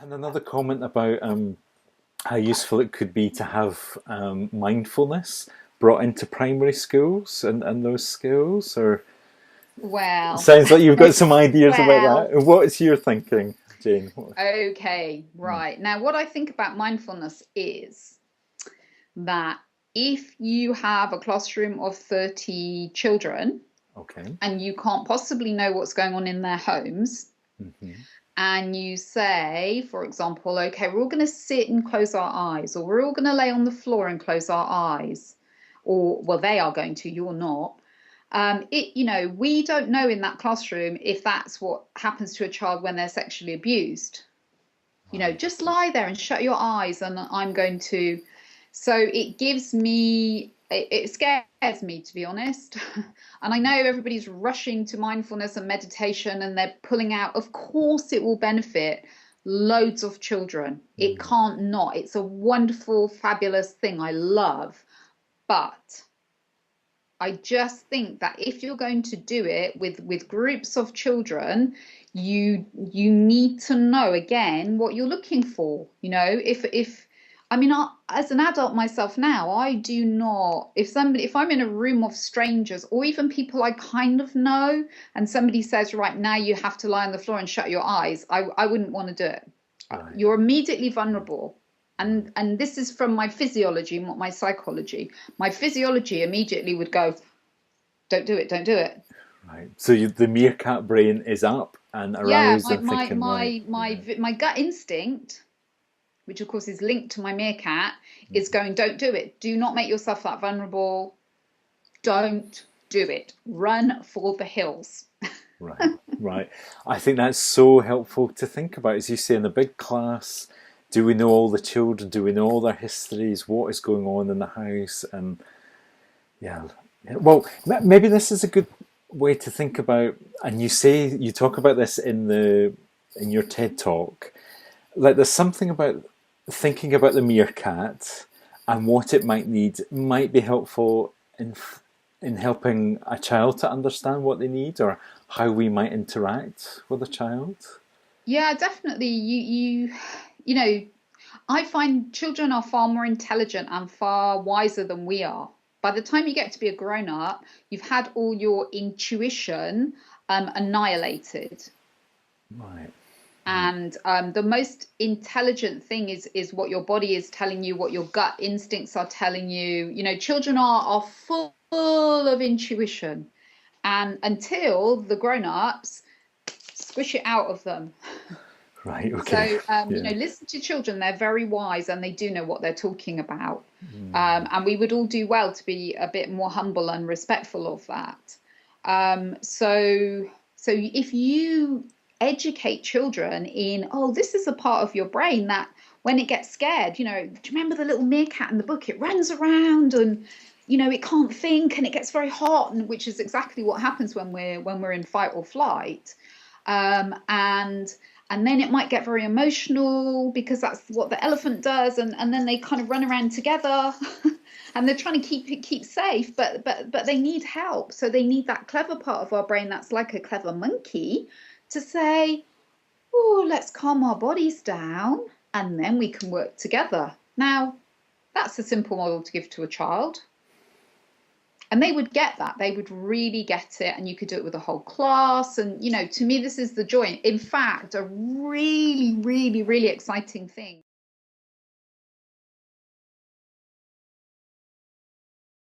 And another comment about how useful it could be to have mindfulness brought into primary schools and those skills, or Well, sounds like you've got some ideas about well, that. What's your thinking, Jane? okay, Hmm. right. Now, what I think about mindfulness is that if you have a classroom of 30 children Okay. and you can't possibly know what's going on in their homes, Hmm. and you say, for example, okay, we're all going to sit and close our eyes, or we're all going to lay on the floor and close our eyes, or, well, they are going to, you're not. We don't know in that classroom if that's what happens to a child when they're sexually abused. Right. Just lie there and shut your eyes, and I'm going to. So it gives me, it scares me, to be honest. And I know everybody's rushing to mindfulness and meditation and they're pulling out. Of course, it will benefit loads of children. It Mm. can't not. It's a wonderful, fabulous thing I love. But I just think that if you're going to do it with groups of children, you need to know again what you're looking for. If I mean, as an adult myself now, I do not. If I'm in a room of strangers or even people I kind of know, and somebody says, right now you have to lie on the floor and shut your eyes, I wouldn't want to do it. Right. You're immediately Mm. vulnerable. Right. And this is from my physiology, not my psychology. My physiology immediately would go, don't do it, don't do it. Right. So the meerkat brain is up and Yeah, aroused and thinking, right, yeah. my gut instinct, which of course is linked to my meerkat, is Mhm. going, don't do it. Do not make yourself that vulnerable. Don't do it. Run for the hills. Right, right. I think that's so helpful to think about. As you say, in a big class, do we know all the children? Do we know all their histories? What is going on in the house? And yeah, yeah. Well, maybe this is a good way to think about. And you talk about this in your TED talk. Like, there's something about thinking about the meerkat and what it might need might be helpful in helping a child to understand what they need, or how we might interact with a child. Yeah, definitely. You know, I find children are far more intelligent and far wiser than we are. By the time you get to be a grown up, you've had all your intuition annihilated. Right, right. And the most intelligent thing is what your body is telling you, what your gut instincts are telling you. Children are full of intuition, and until the grown-ups squish it out of them. Right, okay. So, Yeah. listen to children. They're very wise and they do know what they're talking about. Mm. And we would all do well to be a bit more humble and respectful of that. So if you educate children in, oh, this is a part of your brain that when it gets scared, do you remember the little meerkat in the book? It runs around and it can't think and it gets very hot, and which is exactly what happens when we're in fight or flight. And then it might get very emotional because that's what the elephant does, and then they kind of run around together and they're trying to keep safe, but they need help. So they need that clever part of our brain that's like a clever monkey to say, oh, let's calm our bodies down and then we can work together. Now, that's a simple model to give to a child. And they would get that. They would really get it. And you could do it with a whole class. And, to me, this is the joy. In fact, a really, really, really exciting thing